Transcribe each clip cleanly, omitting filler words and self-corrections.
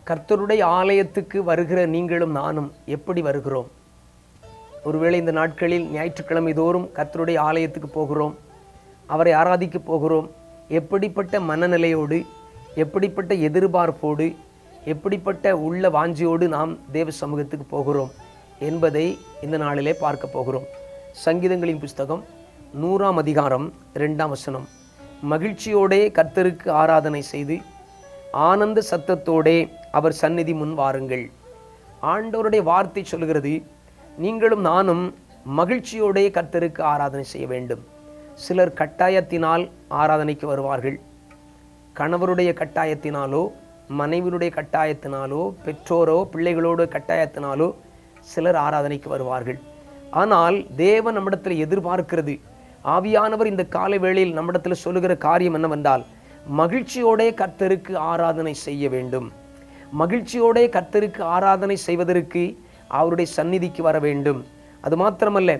கர்த்தருடைய ஆலயத்துக்கு வருகிற நீங்களும் நானும் எப்படி வருகிறோம்? ஒருவேளை இந்த நாட்களில் ஞாயிற்றுக்கிழமை தோறும் கர்த்தருடைய ஆலயத்துக்கு போகிறோம், அவரை ஆராதிக்க போகிறோம். எப்படிப்பட்ட மனநிலையோடு, எப்படிப்பட்ட எதிர்பார்ப்போடு, எப்படிப்பட்ட உள்ள வாஞ்சியோடு நாம் தேவ சமூகத்துக்கு போகிறோம் என்பதை இந்த நாளிலே பார்க்க போகிறோம். சங்கீதங்களின் புஸ்தகம் 100ஆம் அதிகாரம் 2ஆம் வசனம். மகிழ்ச்சியோடே கர்த்தருக்கு ஆராதனை செய்து ஆனந்த சத்தத்தோடே அவர் சந்நிதி முன் வாருங்கள். ஆண்டவருடைய வார்த்தை சொல்கிறது, நீங்களும் நானும் மகிழ்ச்சியோடே கர்த்தருக்கு ஆராதனை செய்ய வேண்டும். சிலர் கட்டாயத்தினால் ஆராதனைக்கு வருவார்கள். கணவருடைய கட்டாயத்தினாலோ, மனைவியுடைய கட்டாயத்தினாலோ, பெற்றோரோ பிள்ளைகளோட கட்டாயத்தினாலோ சிலர் ஆராதனைக்கு வருவார்கள். ஆனால் தேவன் நம்மிடத்தில் எதிர்பார்க்கிறது, ஆவியானவர் இந்த காலை வேளையில் நம்மிடத்தில் சொல்லுகிற காரியம் என்னவென்றால், மகிழ்ச்சியோடே கர்த்தருக்கு ஆராதனை செய்ய வேண்டும். மகிழ்ச்சியோடே கர்த்தருக்கு ஆராதனை செய்வதற்கு அவருடைய சந்நிதிக்கு வர வேண்டும். அது மாத்திரமல்ல,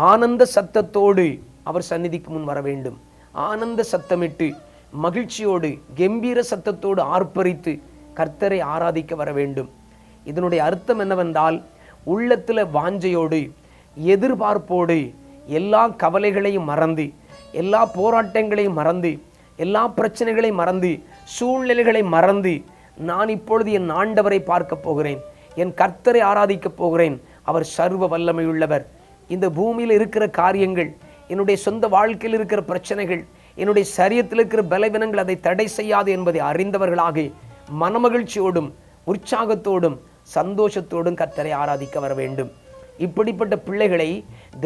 ஆனந்த சத்தத்தோடு அவர் சந்நிதிக்கு முன் வர வேண்டும். ஆனந்த சத்தமிட்டு மகிழ்ச்சியோடு கம்பீர சத்தத்தோடு ஆர்ப்பரித்து கர்த்தரை ஆராதிக்க வர வேண்டும். இதனுடைய அர்த்தம் என்னவென்றால், உள்ளத்தில் வாஞ்சையோடு, எதிர்பார்ப்போடு, எல்லா கவலைகளையும் மறந்து, எல்லா போராட்டங்களையும் மறந்து, எல்லா பிரச்சனைகளையும் மறந்து, சூழ்நிலைகளை மறந்து, நான் இப்பொழுது என் ஆண்டவரை பார்க்க போகிறேன், என் கர்த்தரை ஆராதிக்க போகிறேன். அவர் சர்வ வல்லமையுள்ளவர். இந்த பூமியில் இருக்கிற காரியங்கள், என்னுடைய சொந்த வாழ்க்கையில் இருக்கிற பிரச்சனைகள், என்னுடைய சரீரத்தில் இருக்கிற பலவீனங்கள் அதை தடை செய்யாது என்பதை அறிந்தவர்களாக மனமகிழ்ச்சியோடும் உற்சாகத்தோடும் சந்தோஷத்தோடும் கர்த்தரை ஆராதிக்க வர வேண்டும். இப்படிப்பட்ட பிள்ளைகளை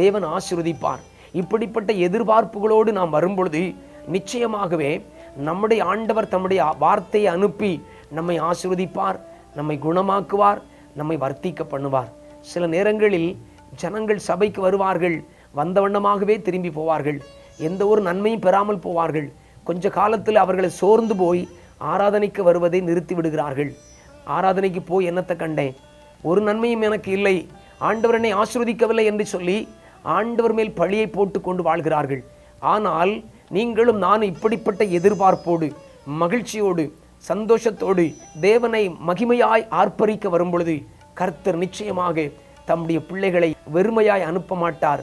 தேவன் ஆசீர்வதிப்பார். இப்படிப்பட்ட எதிர்பார்ப்புகளோடு நாம் வரும்பொழுது நிச்சயமாகவே நம்முடைய ஆண்டவர் தம்முடைய வார்த்தையை அனுப்பி நம்மை ஆசீர்வதிப்பார், நம்மை குணமாக்குவார், நம்மை வர்த்திக்க பண்ணுவார். சில நேரங்களில் ஜனங்கள் சபைக்கு வருவார்கள், வந்த வண்ணமாகவே திரும்பி போவார்கள், எந்த ஒரு நன்மையும் பெறாமல் போவார்கள். கொஞ்ச காலத்தில் அவர்களை சோர்ந்து போய் ஆராதனைக்கு வருவதை நிறுத்தி விடுகிறார்கள். ஆராதனைக்கு போய் என்னத்தை கண்டேன், ஒரு நன்மையும் எனக்கு இல்லை, ஆண்டவர் என்னை ஆசீர்வதிக்கவில்லை என்று சொல்லி ஆண்டவர் மேல் பழியை போட்டு கொண்டு வாழ்கிறார்கள். ஆனால் நீங்களும் நானும் இப்படிப்பட்ட எதிர்பார்ப்போடு, மகிழ்ச்சியோடு, சந்தோஷத்தோடு தேவனை மகிமையாய் ஆர்ப்பரிக்க வரும் பொழுது கர்த்தர் நிச்சயமாக தம்முடைய பிள்ளைகளை வெறுமையாய் அனுப்ப மாட்டார்,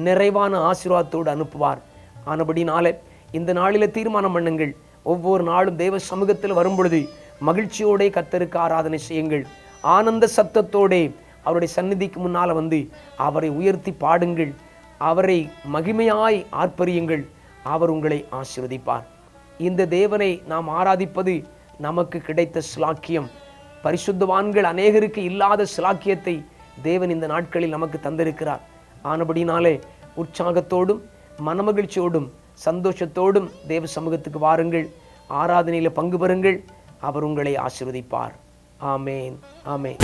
நிறைவான ஆசீர்வாதத்தோடு அனுப்புவார். ஆனபடினால இந்த நாளில் தீர்மானம் பண்ணுங்கள், ஒவ்வொரு நாளும் தேவ சமூகத்தில் வரும் பொழுது மகிழ்ச்சியோடே கர்த்தருக்கு ஆராதனை செய்யுங்கள். ஆனந்த சத்தத்தோடே அவருடைய சந்நிதிக்கு முன்னால் வந்து அவரை உயர்த்தி பாடுங்கள், அவரை மகிமையாய் ஆர்ப்பரியுங்கள். அவர் உங்களை ஆசீர்வதிப்பார். இந்த தேவனை நாம் ஆராதிப்பது நமக்கு கிடைத்த சிலாக்கியம். பரிசுத்தவான்கள் அநேகருக்கு இல்லாத சிலாக்கியத்தை தேவன் இந்த நாட்களில் நமக்கு தந்திருக்கிறார். ஆனபடினாலே உற்சாகத்தோடும் மனமகிழ்ச்சியோடும் சந்தோஷத்தோடும் தேவ சமூகத்துக்கு வாருங்கள், ஆராதனையில் பங்கு பெறுங்கள். அவர் உங்களை ஆசீர்வதிப்பார். ஆமேன், ஆமேன்.